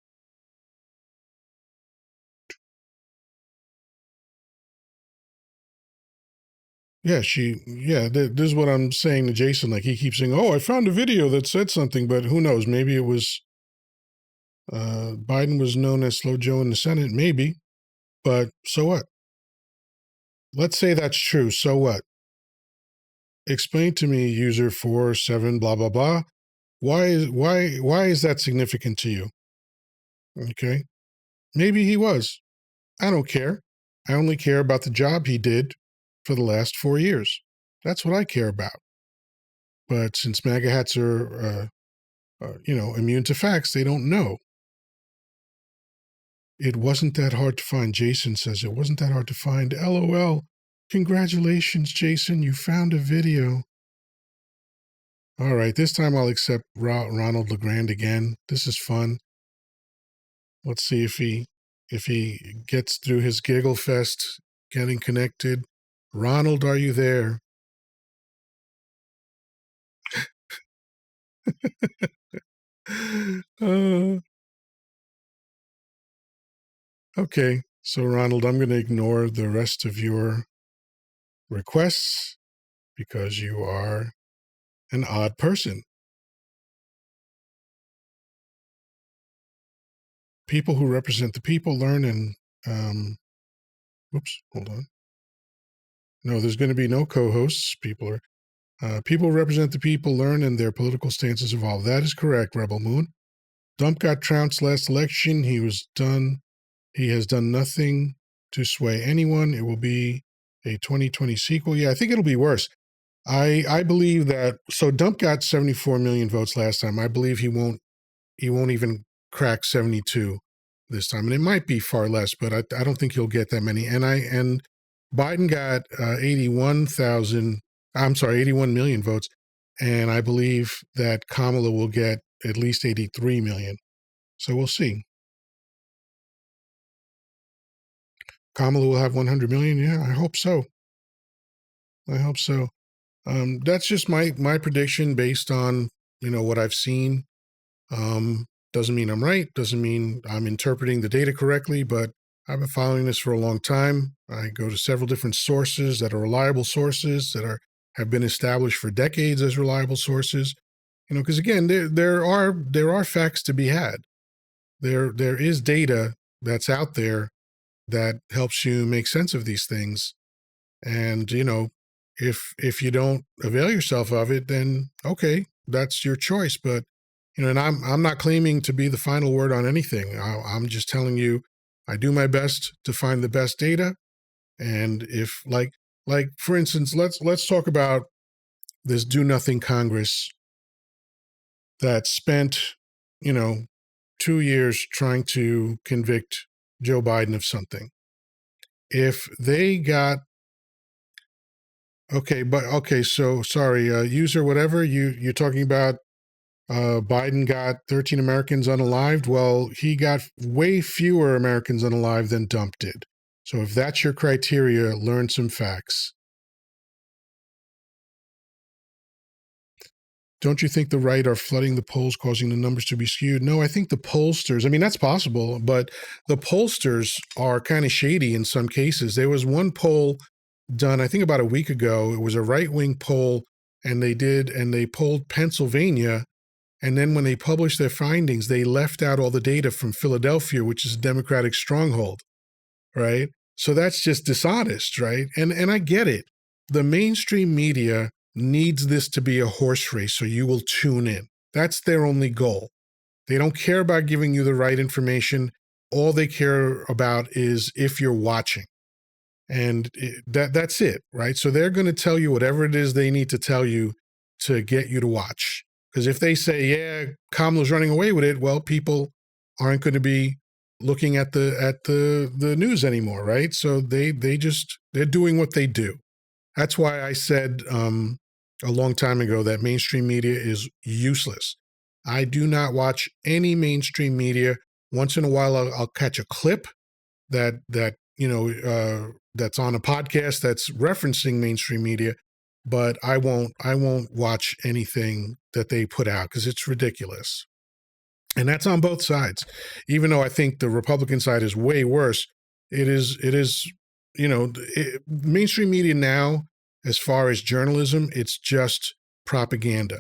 Yeah, this is what I'm saying to Jason. Like, he keeps saying, oh, I found a video that said something, but who knows? Maybe it was Biden was known as Slow Joe in the Senate, maybe. But so what? Let's say that's true. So what? Explain to me, user 47 blah blah blah. Why is that significant to you? Okay, maybe he was. I don't care. I only care about the job he did for the last 4 years. That's what I care about. But since MAGA hats are immune to facts, they don't know. It wasn't that hard to find. Jason says it wasn't that hard to find. LOL. Congratulations, Jason. You found a video. All right, this time I'll accept Ronald LeGrand again. This is fun. Let's see if he if he gets through his giggle fest, getting connected. Ronald, are you there? uh, okay, so Ronald, I'm going to ignore the rest of your requests because you are an odd person. People who represent the people learn and, whoops, hold on. No, there's going to be no co-hosts. People who represent the people learn and their political stances evolve. That is correct, Rebel Moon. Dump got trounced last election. He has done nothing to sway anyone. It will be a 2020 sequel. Yeah, I think it'll be worse. I believe that, so Dump got 74 million votes last time. I believe he won't even crack 72 this time. And it might be far less, but I don't think he'll get that many. And Biden got 81 million votes. And I believe that Kamala will get at least 83 million. So we'll see. Kamala will have 100 million. Yeah, I hope so. That's just my prediction based on, what I've seen. Doesn't mean I'm right. Doesn't mean I'm interpreting the data correctly, but I've been following this for a long time. I go to several different sources that are reliable sources have been established for decades as reliable sources. Because again, there are facts to be had. There is data that's out there that helps you make sense of these things. And, if you don't avail yourself of it, then okay, that's your choice. But, and I'm not claiming to be the final word on anything. I'm just telling you, I do my best to find the best data. And if like for instance, let's talk about this do nothing Congress that spent, 2 years trying to convict Joe Biden of something. If they got so sorry, user whatever you're talking about. Biden got 13 Americans unalived. Well, he got way fewer Americans unalived than Dump did. So if that's your criteria, learn some facts. Don't you think the right are flooding the polls, causing the numbers to be skewed? No, I think the pollsters, that's possible, but the pollsters are kind of shady in some cases. There was one poll done, I think about a week ago. It was a right-wing poll, and they polled Pennsylvania. And then when they published their findings, they left out all the data from Philadelphia, which is a Democratic stronghold, right? So that's just dishonest, right? And I get it. The mainstream media needs this to be a horse race, so you will tune in. That's their only goal. They don't care about giving you the right information. All they care about is if you're watching. And that's it, right? So they're going to tell you whatever it is they need to tell you to get you to watch. Because if they say, yeah, Kamala's running away with it, well, people aren't going to be looking at the news anymore, right? So they're doing what they do. That's why I said a long time ago that mainstream media is useless. I do not watch any mainstream media. Once in a while, I'll catch a clip that that's on a podcast that's referencing mainstream media, but I won't watch anything that they put out because it's ridiculous. And that's on both sides. Even though I think the Republican side is way worse, it is mainstream media now, as far as journalism, it's just propaganda.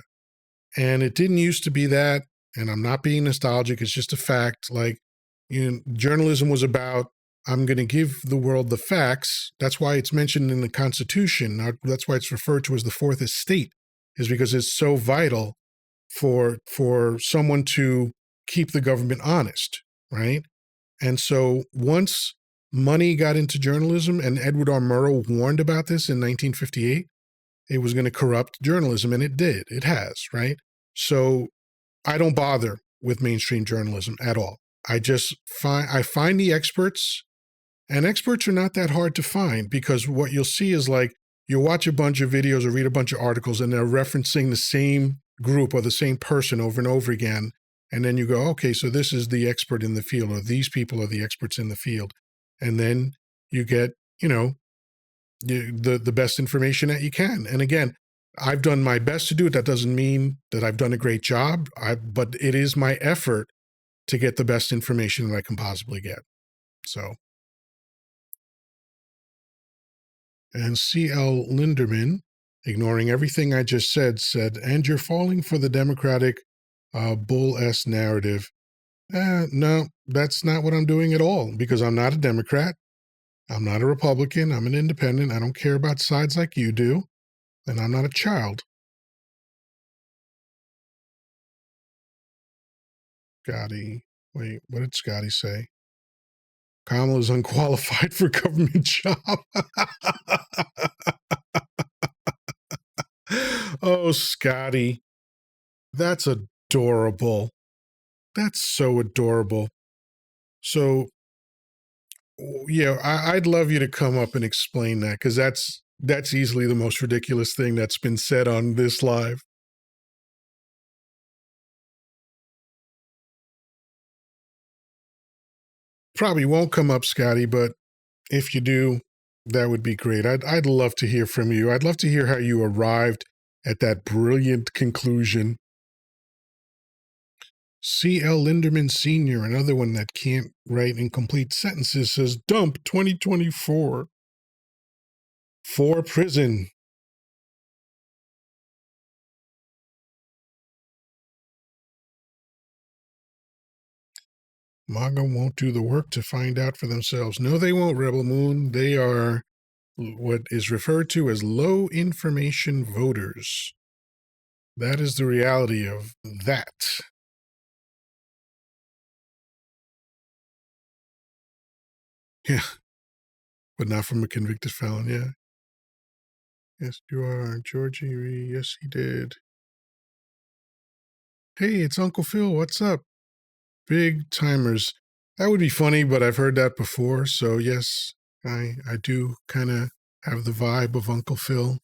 And it didn't used to be that, and I'm not being nostalgic, it's just a fact. Like, journalism was about, I'm going to give the world the facts. That's why it's mentioned in the Constitution. That's why it's referred to as the fourth estate, is because it's so vital for someone to keep the government honest, right? And so once money got into journalism, and Edward R. Murrow warned about this in 1958, it was going to corrupt journalism, and it did. It has, right? So I don't bother with mainstream journalism at all. I find the experts. And experts are not that hard to find, because what you'll see is, like, you'll watch a bunch of videos or read a bunch of articles and they're referencing the same group or the same person over and over again. And then you go, okay, so this is the expert in the field, or these people are the experts in the field. And then you get, the best information that you can. And again, I've done my best to do it. That doesn't mean that I've done a great job, but it is my effort to get the best information that I can possibly get. So, and C.L. Linderman, ignoring everything I just said, and you're falling for the Democratic bull S narrative. No, that's not what I'm doing at all, because I'm not a Democrat. I'm not a Republican. I'm an independent. I don't care about sides like you do. And I'm not a child. Scotty. Wait, what did Scotty say? Kamala's unqualified for government job. Oh, Scotty. That's adorable. That's so adorable. So, yeah, I'd love you to come up and explain that, because that's easily the most ridiculous thing that's been said on this live. Probably won't come up, Scotty, but if you do, that would be great. I'd love to hear from you. I'd love to hear how you arrived at that brilliant conclusion. C.L. Linderman Sr., another one that can't write incomplete sentences, says, dump 2024 for prison. MAGA won't do the work to find out for themselves. No, they won't, Rebel Moon. They are what is referred to as low information voters. That is the reality of that. Yeah, but not from a convicted felon, yeah. Yes, you are. Georgie, yes, he did. Hey, it's Uncle Phil. What's up? Big timers. That would be funny, but I've heard that before. So, yes, I do kind of have the vibe of Uncle Phil.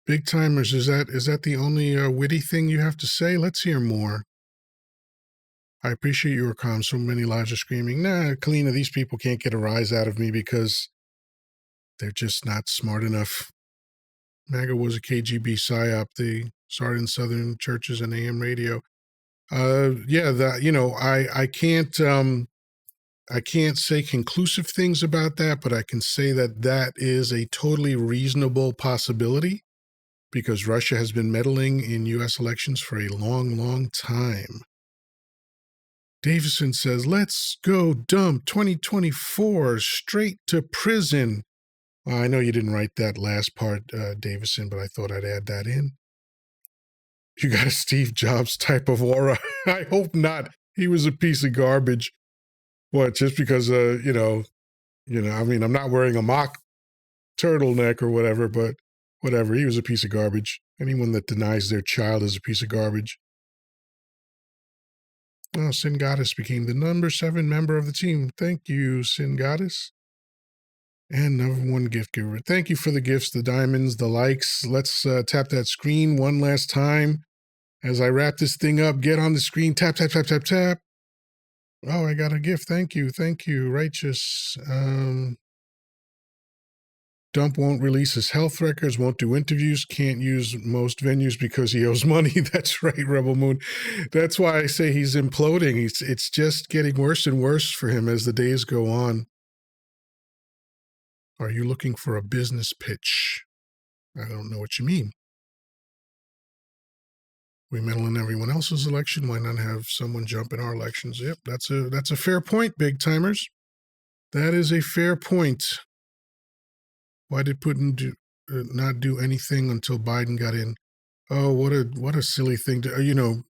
Big timers, is that the only witty thing you have to say? Let's hear more. I appreciate your calm. So many lives are screaming, nah, Kalina, these people can't get a rise out of me because they're just not smart enough. MAGA was a KGB psyop. They started in Southern churches and AM radio. Yeah, that, I can't say conclusive things about that, but I can say that is a totally reasonable possibility, because Russia has been meddling in U.S. elections for a long, long time. Davison says, let's go dump 2024 straight to prison. Well, I know you didn't write that last part, Davison, but I thought I'd add that in. You got a Steve Jobs type of aura. I hope not. He was a piece of garbage. What, just because, I mean, I'm not wearing a mock turtleneck or whatever, but whatever. He was a piece of garbage. Anyone that denies their child is a piece of garbage. Oh, Sin Goddess became the number 7 member of the team. Thank you, Sin Goddess. And number 1 gift giver. Thank you for the gifts, the diamonds, the likes. Let's tap that screen one last time. As I wrap this thing up, get on the screen, tap, tap, tap, tap, tap. Oh, I got a gift. Thank you. Thank you. Righteous. Dump won't release his health records, won't do interviews, can't use most venues because he owes money. That's right, Rebel Moon. That's why I say he's imploding. It's just getting worse and worse for him as the days go on. Are you looking for a business pitch? I don't know what you mean. We meddle in everyone else's election. Why not have someone jump in our elections? Yep, that's a fair point, big timers. That is a fair point. Why did Putin not do anything until Biden got in? Oh, what a silly thing to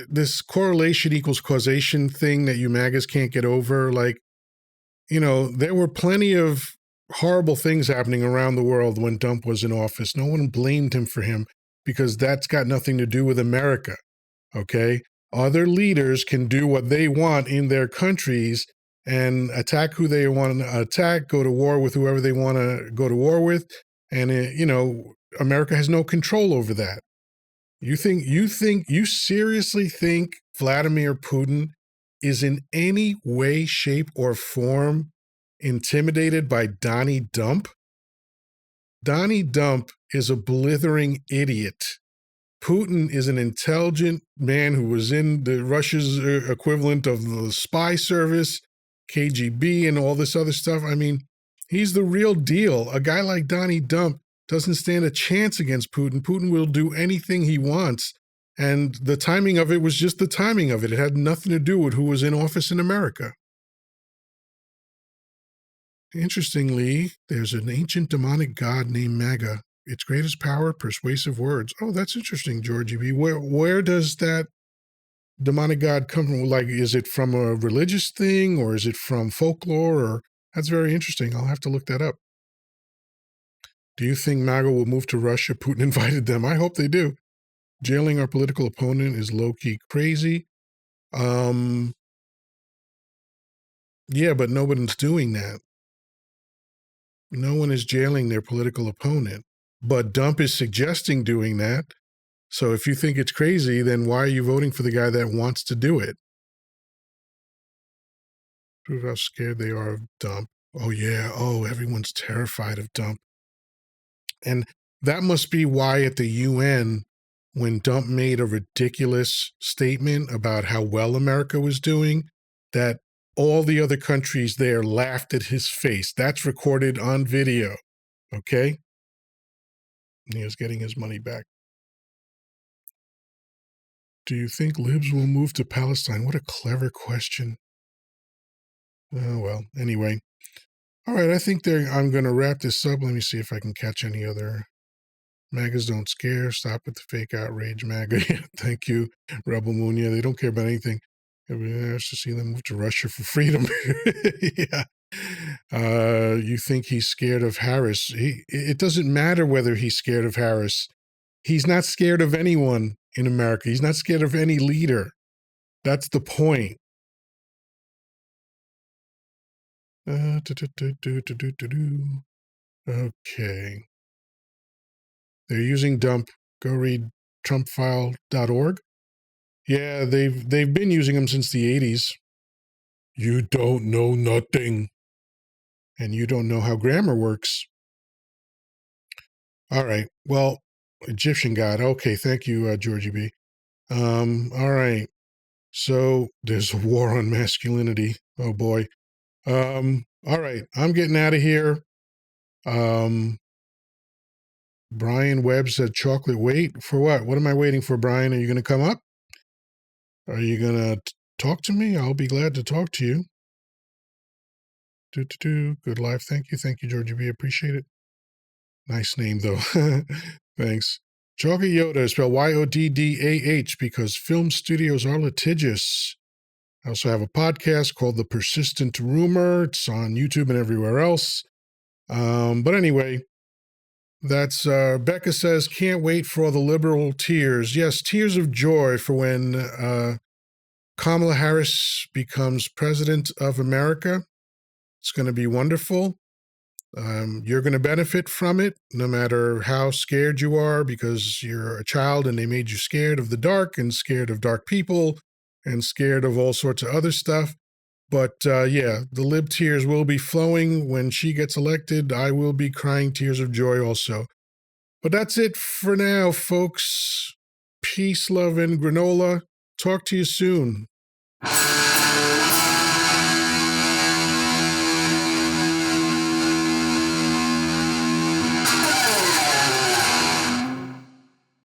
this correlation equals causation thing that you MAGAs can't get over. Like, there were plenty of horrible things happening around the world when Dump was in office. No one blamed him for him, because that's got nothing to do with America. Okay, other leaders can do what they want in their countries and attack who they want to attack, go to war with whoever they want to go to war with. And, America has no control over that. You seriously think Vladimir Putin is in any way, shape, or form intimidated by Donnie Dump? Donnie Dump is a blithering idiot. Putin is an intelligent man who was in the Russia's equivalent of the spy service, KGB, and all this other stuff. I mean, he's the real deal. A guy like Donnie Dump doesn't stand a chance against Putin. Putin will do anything he wants. And the timing of it was just the timing of it. It had nothing to do with who was in office in America. Interestingly, there's an ancient demonic god named Maga. Its greatest power, persuasive words. Oh, that's interesting, Georgie B. Where does that demonic god come from? Like, is it from a religious thing, or is it from folklore? Or that's very interesting. I'll have to look that up. Do you think MAGA will move to Russia? Putin invited them. I hope they do. Jailing our political opponent is low-key crazy. Yeah, but nobody's doing that. No one is jailing their political opponent. But Dump is suggesting doing that. So if you think it's crazy, then why are you voting for the guy that wants to do it? Prove how scared they are of Dump. Oh, yeah. Oh, everyone's terrified of Dump. And that must be why at the UN, when Dump made a ridiculous statement about how well America was doing, that all the other countries there laughed at his face. That's recorded on video. Okay? He is getting his money back. Do you think libs will move to Palestine? What a clever question. Oh, well, anyway. All right, I think I'm going to wrap this up. Let me see if I can catch any other. MAGAs don't scare. Stop with the fake outrage, MAGA. Thank you, Rebel Moon. Yeah, they don't care about anything. Everybody has to see them move to Russia for freedom. Yeah. You think he's scared of Harris. It doesn't matter whether he's scared of Harris. He's not scared of anyone in America. He's not scared of any leader. That's the point. Okay. They're using Dump. Go read trumpfile.org. Yeah, they've been using them since the 80s. You don't know nothing. And you don't know how grammar works. All right. Well, Egyptian God. Okay, thank you, Georgie B. All right. So there's a war on masculinity. Oh boy. All right. I'm getting out of here. Brian Webb said chocolate. Wait for what? What am I waiting for, Brian? Are you going to come up? Are you going to talk to me? I'll be glad to talk to you. Good life. Thank you, Georgie B. Appreciate it. Nice name, though. Thanks. Chocolate Yoddah is spelled Yoddah because film studios are litigious. I also have a podcast called The Persistent Rumor. It's on YouTube and everywhere else. But anyway, that's Becca says, can't wait for all the liberal tears. Yes, tears of joy for when Kamala Harris becomes president of America. It's going to be wonderful. You're going to benefit from it, no matter how scared you are, because you're a child and they made you scared of the dark and scared of dark people and scared of all sorts of other stuff. But yeah, the lib tears will be flowing when she gets elected. I will be crying tears of joy also. But that's it for now, folks. Peace, love, and granola. Talk to you soon.